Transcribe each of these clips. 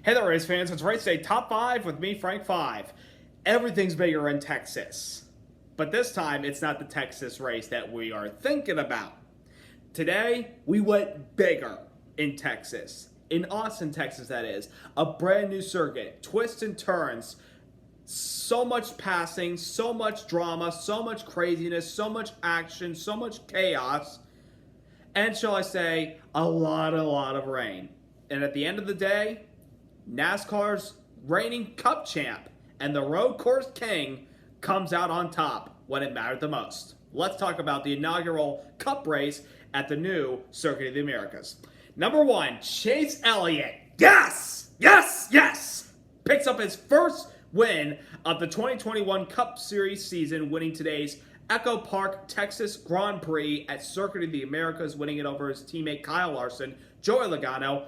Hey there, race fans. It's Race Day Top 5 with me, Frank 5. Everything's bigger in Texas. But this time, it's not the Texas race that we are thinking about. Today, we went bigger in Texas. In Austin, Texas, that is. A brand new circuit. Twists and turns. So much passing, so much drama, so much craziness, so much action, so much chaos. And shall I say, a lot of rain. And at the end of the day, NASCAR's reigning Cup champ and the road course king comes out on top when it mattered the most. Let's talk about the inaugural Cup race at the new Circuit of the Americas. Number 1, Chase Elliott. Yes! Picks up his first win of the 2021 Cup Series season, winning today's EchoPark Texas Grand Prix at Circuit of the Americas, winning it over his teammate Kyle Larson, Joey Logano,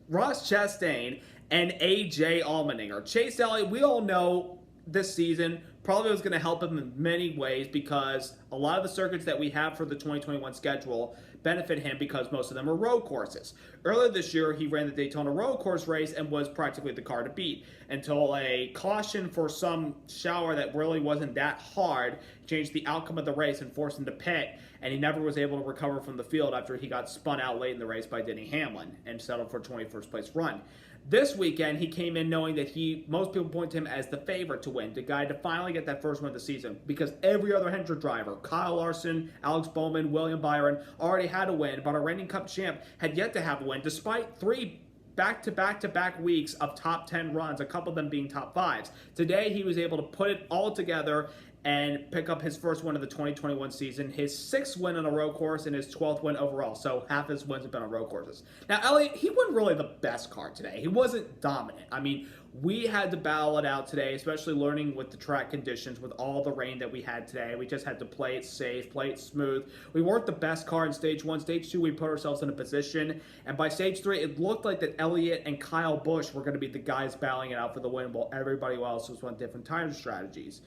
Ross Chastain, and AJ Allmendinger. Chase Elliott, we all know this season probably was going to help him in many ways because a lot of the circuits that we have for the 2021 schedule benefit him because most of them are road courses. Earlier this year, he ran the Daytona road course race and was practically the car to beat until a caution for some shower that really wasn't that hard changed the outcome of the race and forced him to pit, and he never was able to recover from the field after he got spun out late in the race by Denny Hamlin and settled for a 21st place run. This weekend, he came in knowing that most people point to him as the favorite to win, the guy to finally get that first win of the season, because every other Hendrick driver, Kyle Larson, Alex Bowman, William Byron, already had a win, but our reigning Cup champ had yet to have a win, despite 3 back-to-back weeks of top 10 runs, a couple of them being top 5s. Today, he was able to put it all together and pick up his first win of the 2021 season, his 6th win on a road course, and his 12th win overall. So half his wins have been on road courses. Now, Elliott, he wasn't really the best car today. He wasn't dominant. I mean, we had to battle it out today, especially learning with the track conditions, with all the rain that we had today. We just had to play it safe, play it smooth. We weren't the best car in Stage 1. Stage 2, we put ourselves in a position. And by Stage 3, it looked like that Elliott and Kyle Busch were going to be the guys battling it out for the win, while everybody else was on different tire strategies.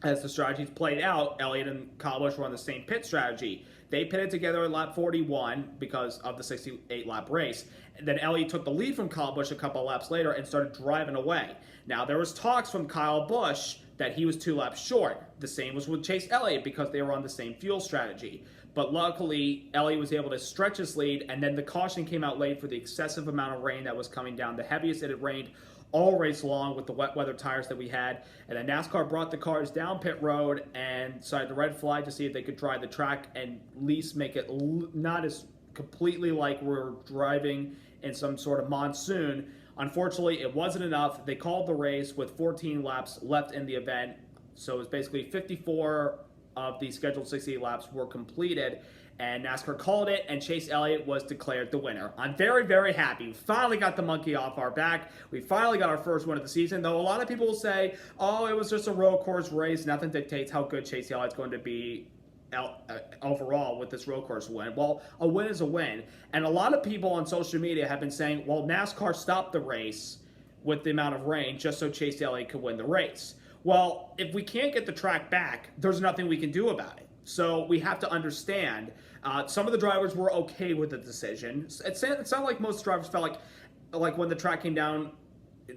As the strategies played out, Elliott and Kyle Busch were on the same pit strategy. They pitted together at lap 41 because of the 68-lap race. And then Elliott took the lead from Kyle Busch a couple of laps later and started driving away. Now, there was talks from Kyle Busch that he was 2 laps short. The same was with Chase Elliott because they were on the same fuel strategy. But luckily, Elliott was able to stretch his lead, and then the caution came out late for the excessive amount of rain that was coming down, the heaviest it had rained all race long with the wet weather tires that we had. And then NASCAR brought the cars down pit road and decided to red flag to see if they could dry the track and at least make it not as completely like we're driving in some sort of monsoon. Unfortunately, it wasn't enough. They called the race with 14 laps left in the event. So it was basically 54 of the scheduled 68 laps were completed, and NASCAR called it, and Chase Elliott was declared the winner. I'm very happy. We finally got the monkey off our back. We finally got our first win of the season, though a lot of people will say, oh, it was just a road course race. Nothing dictates how good Chase Elliott's going to be overall with this road course win. Well, a win is a win. And a lot of people on social media have been saying, well, NASCAR stopped the race with the amount of rain just so Chase Elliott could win the race. Well, if we can't get the track back, there's nothing we can do about it. So we have to understand, some of the drivers were okay with the decision. It sounded like most drivers felt like when the track came down,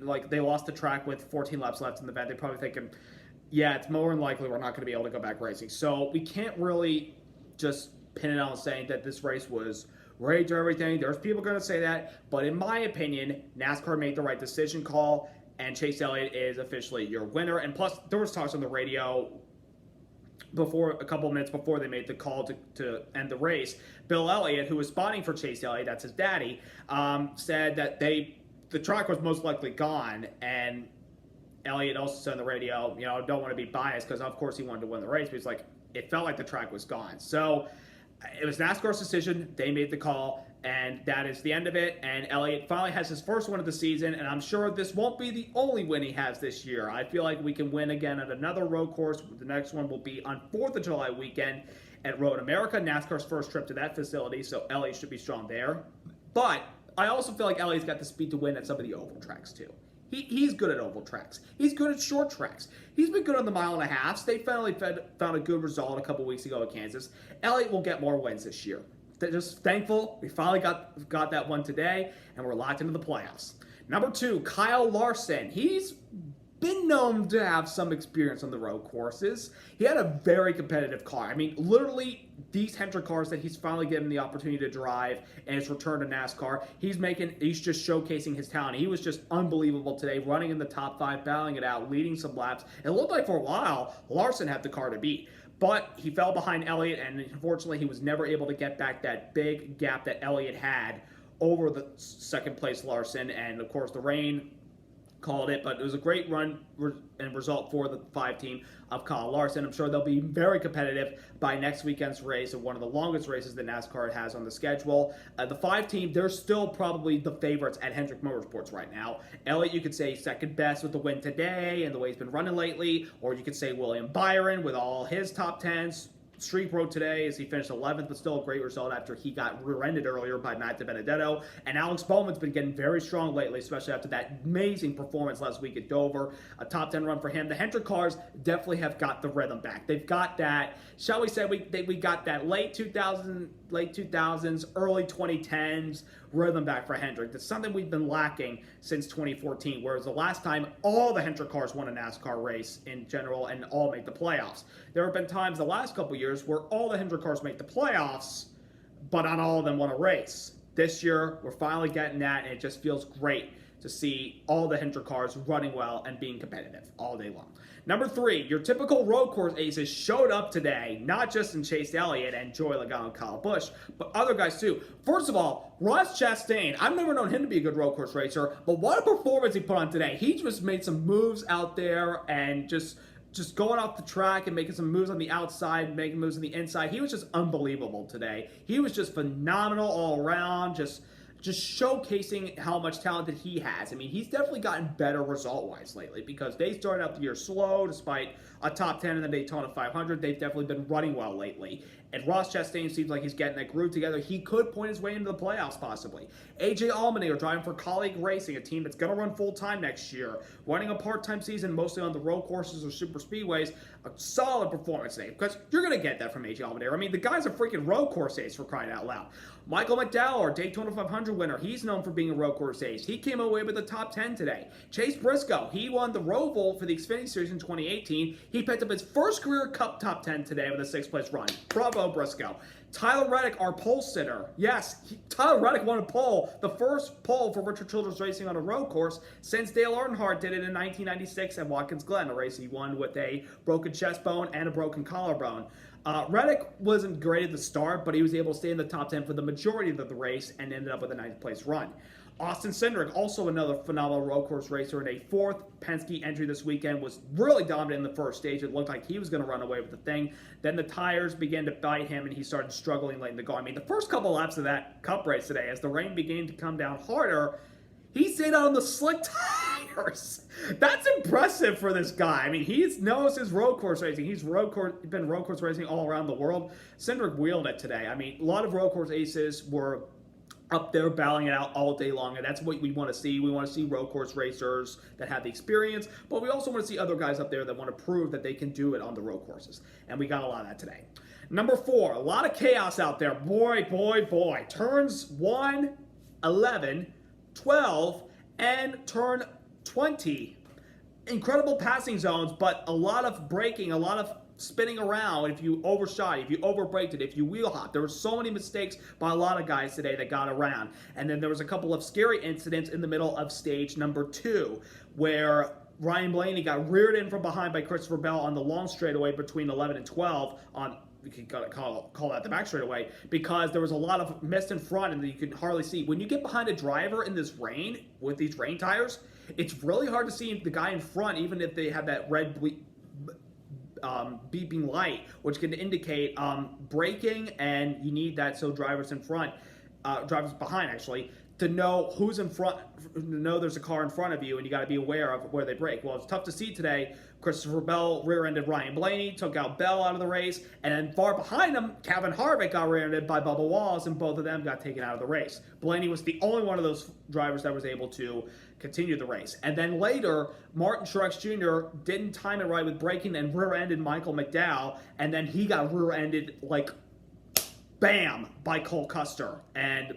like they lost the track with 14 laps left in the event, they're probably thinking, yeah, it's more than likely we're not going to be able to go back racing. So we can't really just pin it on saying that this race was rigged or everything. There's people going to say that. But in my opinion, NASCAR made the right decision call, and Chase Elliott is officially your winner. And plus, there was talks on the radio a couple of minutes before they made the call to end the race. Bill Elliott, who was spotting for Chase Elliott, that's his daddy, said that the track was most likely gone. And Elliott also said on the radio, don't want to be biased because of course he wanted to win the race, but he's like, it felt like the track was gone. So it was NASCAR's decision. They made the call, and that is the end of it. And Elliott finally has his first win of the season, and I'm sure this won't be the only win he has this year. I feel like we can win again at another road course. The next one will be on 4th of July weekend at Road America, NASCAR's first trip to that facility, so Elliott should be strong there. But I also feel like Elliott's got the speed to win at some of the oval tracks too. He's good at oval tracks. He's good at short tracks. He's been good on the 1.5 miles. They finally found a good result a couple weeks ago at Kansas. Elliott will get more wins this year. just thankful we finally got that one today, and we're locked into the playoffs. Number 2, Kyle Larson. He's been known to have some experience on the road courses. He had a very competitive car. I mean, literally, these Hendrick cars that he's finally given the opportunity to drive and his return to NASCAR, he's just showcasing his talent. He was just unbelievable today, running in the top 5, battling it out, leading some laps. It looked like for a while, Larson had the car to beat. But he fell behind Elliott, and unfortunately, he was never able to get back that big gap that Elliott had over the second place Larson. And of course, the rain called it, but it was a great run and result for the 5 team of Kyle Larson. I'm sure they'll be very competitive by next weekend's race, and one of the longest races that NASCAR has on the schedule. The 5 team, they're still probably the favorites at Hendrick Motorsports right now. Elliott, you could say second best with the win today and the way he's been running lately, or you could say William Byron with all his top 10s. Streak rode today as he finished 11th, but still a great result after he got rear-ended earlier by Matt DiBenedetto. And Alex Bowman's been getting very strong lately, especially after that amazing performance last week at Dover. A top 10 run for him. The Hendrick cars definitely have got the rhythm back. They've got that, shall we say, we got that late 2000s, early 2010s rhythm back for Hendrick. That's something we've been lacking since 2014, whereas the last time all the Hendrick cars won a NASCAR race in general and all make the playoffs. There have been times the last couple years where all the Hendrick cars make the playoffs, but not all of them won a race. This year, we're finally getting that, and it just feels great to see all the Hendrick cars running well and being competitive all day long. Number 3, your typical road course aces showed up today, not just in Chase Elliott and Joey Logano and Kyle Busch, but other guys too. First of all, Ross Chastain, I've never known him to be a good road course racer, but what a performance he put on today. He just made some moves out there and just going off the track and making some moves on the outside, making moves on the inside. He was just unbelievable today. He was just phenomenal all around, just showcasing how much talent that he has. I mean, he's definitely gotten better result-wise lately because they started out the year slow despite a top 10 in the Daytona 500. They've definitely been running well lately. And Ross Chastain seems like he's getting that groove together. He could point his way into the playoffs possibly. AJ Allmendinger driving for Colleague Racing, a team that's going to run full-time next year, running a part-time season mostly on the road courses or super speedways. A solid performance today because you're going to get that from AJ Allmendinger. I mean, the guy's a freaking road course ace for crying out loud. Michael McDowell, our Daytona 500 winner, he's known for being a road course ace. He came away with the top 10 today. Chase Briscoe, he won the Roval for the Xfinity Series in 2018. He picked up his first career Cup top 10 today with a 6th-place run. Bravo, Briscoe. Tyler Reddick, our pole sitter. Yes, Tyler Reddick won a pole, the first pole for Richard Childress Racing on a road course since Dale Earnhardt did it in 1996 at Watkins Glen, a race he won with a broken chest bone and a broken collarbone. Reddick wasn't great at the start, but he was able to stay in the top 10 for the majority of the race and ended up with a 9th-place run. Austin Cindric, also another phenomenal road course racer in a 4th Penske entry this weekend, was really dominant in the first stage. It looked like he was going to run away with the thing. Then the tires began to bite him, and he started struggling late in the go. I mean, the first couple laps of that Cup race today, as the rain began to come down harder, he stayed out on the slick tires. That's impressive for this guy. I mean, he knows his road course racing. He's been road course racing all around the world. Cindric wheeled it today. I mean, a lot of road course aces were up there battling it out all day long, and that's what we want to see. We want to see road course racers that have the experience, but we also want to see other guys up there that want to prove that they can do it on the road courses, and we got a lot of that today. Number 4, a lot of chaos out there. Boy. Turns 1, 11, 12, and turn 20. Incredible passing zones, but a lot of braking, a lot of spinning around if you overshot, if you overbraked it, if you wheel hop. There were so many mistakes by a lot of guys today that got around. And then there was a couple of scary incidents in the middle of stage number 2 where Ryan Blaney got reared in from behind by Christopher Bell on the long straightaway between 11 and 12 on, you can call that the back straightaway, because there was a lot of mist in front and you could hardly see. When you get behind a driver in this rain with these rain tires, it's really hard to see the guy in front, even if they have that red beeping light, which can indicate braking, and you need that so drivers in front, drivers behind actually, to know who's in front, to know there's a car in front of you, and you got to be aware of where they brake. Well, it's tough to see today. Christopher Bell rear-ended Ryan Blaney, took out Bell out of the race, and then far behind him, Kevin Harvick got rear-ended by Bubba Wallace, and both of them got taken out of the race. Blaney was the only one of those drivers that was able to continue the race. And then later, Martin Truex Jr. didn't time it right with braking and rear-ended Michael McDowell, and then he got rear-ended like bam, by Cole Custer. And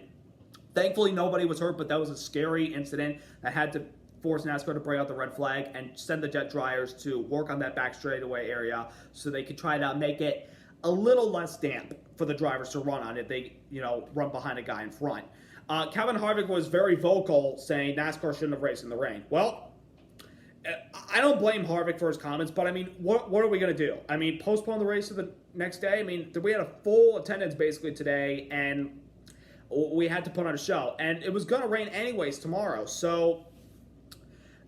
thankfully nobody was hurt, but that was a scary incident that had to force NASCAR to bring out the red flag and send the jet dryers to work on that back straightaway area so they could try to make it a little less damp for the drivers to run on if they, run behind a guy in front. Kevin Harvick was very vocal saying NASCAR shouldn't have raced in the rain. Well, I don't blame Harvick for his comments, but I mean, what are we going to do? I mean, postpone the race to the next day? I mean, we had a full attendance basically today, and we had to put on a show. And it was going to rain anyways tomorrow, so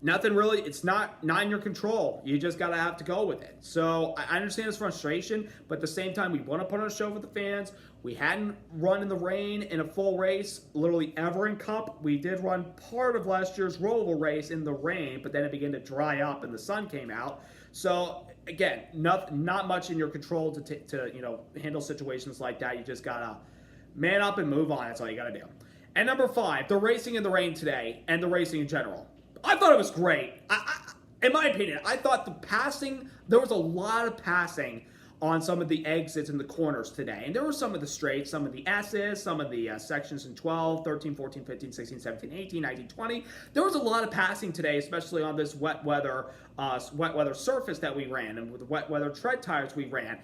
nothing really, it's not in your control. You just gotta have to go with it. So I understand his frustration, but at the same time, we want to put on a show for the fans. We hadn't run in the rain in a full race, literally ever in Cup. We did run part of last year's Roval race in the rain, but then it began to dry up and the sun came out. So again, not much in your control to handle situations like that. You just gotta man up and move on. That's all you gotta do. And number 5, the racing in the rain today and the racing in general. I thought it was great. In my opinion, I thought the passing, there was a lot of passing on some of the exits in the corners today. And there were some of the straights, some of the S's, some of the sections in 12, 13, 14, 15, 16, 17, 18, 19, 20. There was a lot of passing today, especially on this wet weather surface that we ran and with the wet weather tread tires we ran.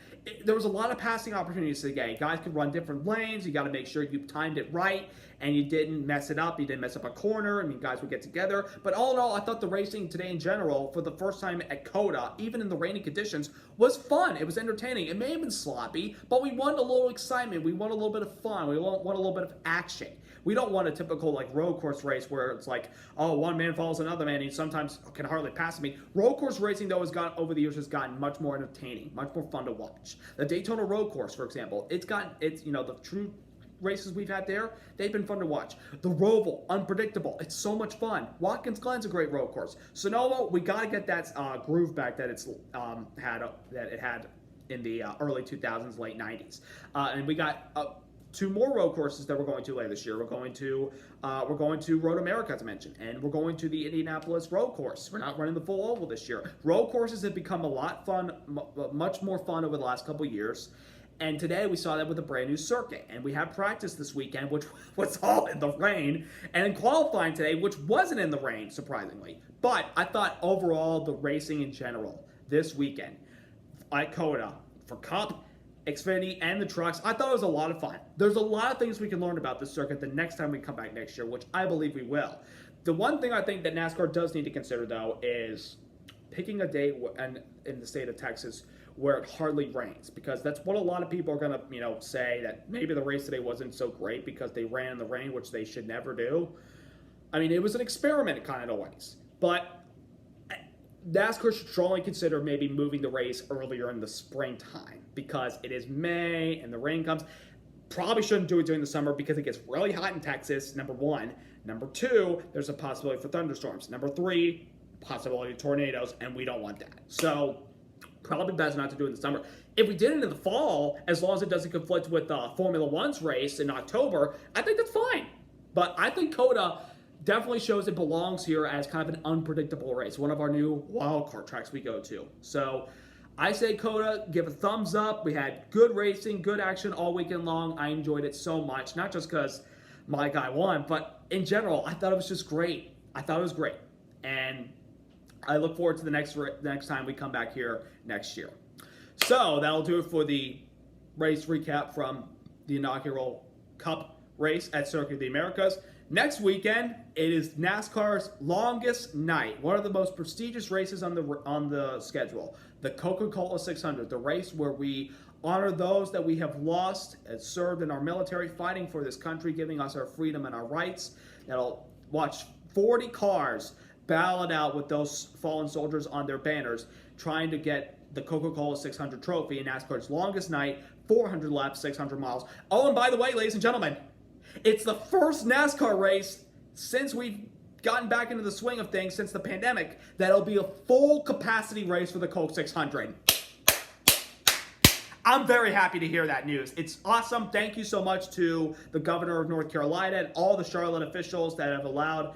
There was a lot of passing opportunities today. Guys could run different lanes. You got to make sure you timed it right and you didn't mess it up. You didn't mess up a corner. I mean, guys would get together. But all in all, I thought the racing today in general, for the first time at COTA, even in the rainy conditions, was fun. It was entertaining. It may have been sloppy, but we want a little excitement. We want a little bit of fun. We want a little bit of action. We don't want a typical road course race where it's like, oh, one man follows another man and he sometimes can hardly pass me. Road course racing, though, over the years has gotten much more entertaining, much more fun to watch. The Daytona Road Course, for example, the true races we've had there, they've been fun to watch. The Roval, unpredictable. It's so much fun. Watkins Glen's a great road course. Sonoma, we got to get that groove back that it had in the early 2000s, late 90s. And we got 2 more road courses that we're going to later this year. We're going to Road America, as I mentioned, and we're going to the Indianapolis Road Course. We're not running the full oval this year. Road courses have become a lot fun, much more fun over the last couple of years. And today we saw that with a brand new circuit. And we had practice this weekend, which was all in the rain. And in qualifying today, which wasn't in the rain, surprisingly. But I thought overall, the racing in general this weekend at COTA for Cup, Xfinity, and the trucks, I thought it was a lot of fun. There's a lot of things we can learn about this circuit the next time we come back next year, which I believe we will. The one thing I think that NASCAR does need to consider, though, is picking a day in the state of Texas where it hardly rains, because that's what a lot of people are going to, say that maybe the race today wasn't so great because they ran in the rain, which they should never do. I mean, it was an experiment kind of ways, but NASCAR should strongly consider maybe moving the race earlier in the springtime because it is May and the rain comes. Probably shouldn't do it during the summer because it gets really hot in Texas, number 1. Number 2, there's a possibility for thunderstorms. Number 3, possibility of tornadoes, and we don't want that. So probably best not to do it in the summer. If we did it in the fall, as long as it doesn't conflict with Formula One's race in October, I think that's fine. But I think COTA definitely shows it belongs here as kind of an unpredictable race, one of our new wildcard tracks we go to. So I say COTA, give a thumbs up. We had good racing, good action all weekend long. I enjoyed it so much, not just because my guy won, but in general, I thought it was just great. I thought it was great. And I look forward to the next time we come back here next year. So that'll do it for the race recap from the inaugural Cup race at Circuit of the Americas. Next weekend, it is NASCAR's longest night, one of the most prestigious races on the schedule, the Coca-Cola 600, the race where we honor those that we have lost and served in our military, fighting for this country, giving us our freedom and our rights. That'll watch 40 cars battle it out with those fallen soldiers on their banners, trying to get the Coca-Cola 600 trophy in NASCAR's longest night, 400 laps, 600 miles. Oh, and by the way, ladies and gentlemen, it's the first NASCAR race since we've gotten back into the swing of things since the pandemic that'll be a full capacity race for the Coke 600. I'm very happy to hear that news. It's awesome. Thank you so much to the governor of North Carolina and all the Charlotte officials that have allowed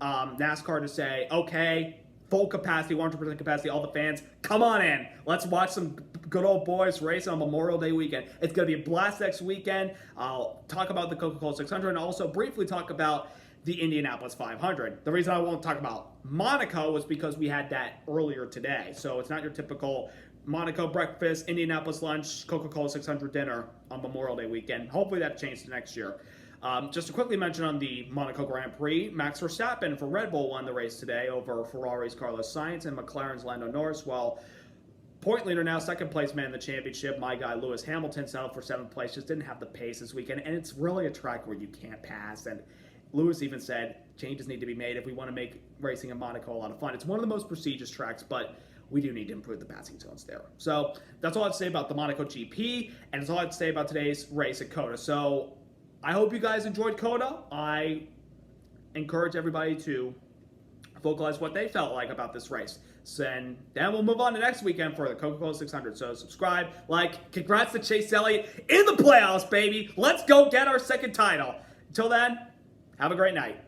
NASCAR to say, okay, full capacity, 100% capacity, all the fans, come on in. Let's watch some good old boys racing on Memorial Day weekend. It's going to be a blast next weekend. I'll talk about the Coca-Cola 600 and also briefly talk about the Indianapolis 500. The reason I won't talk about Monaco was because we had that earlier today. So it's not your typical Monaco breakfast, Indianapolis lunch, Coca-Cola 600 dinner on Memorial Day weekend. Hopefully that changes next year. Just to quickly mention on the Monaco Grand Prix, Max Verstappen for Red Bull won the race today over Ferrari's Carlos Sainz and McLaren's Lando Norris, while point leader now, second place man in the championship, my guy Lewis Hamilton settled for 7th place, just didn't have the pace this weekend, and it's really a track where you can't pass, and Lewis even said changes need to be made if we want to make racing in Monaco a lot of fun. It's one of the most prestigious tracks, but we do need to improve the passing zones there. So that's all I have to say about the Monaco GP, and that's all I have to say about today's race at COTA. So I hope you guys enjoyed COTA. I encourage everybody to vocalize what they felt like about this race. And then we'll move on to next weekend for the Coca-Cola 600. So subscribe, like, congrats to Chase Elliott in the playoffs, baby. Let's go get our second title. Until then, have a great night.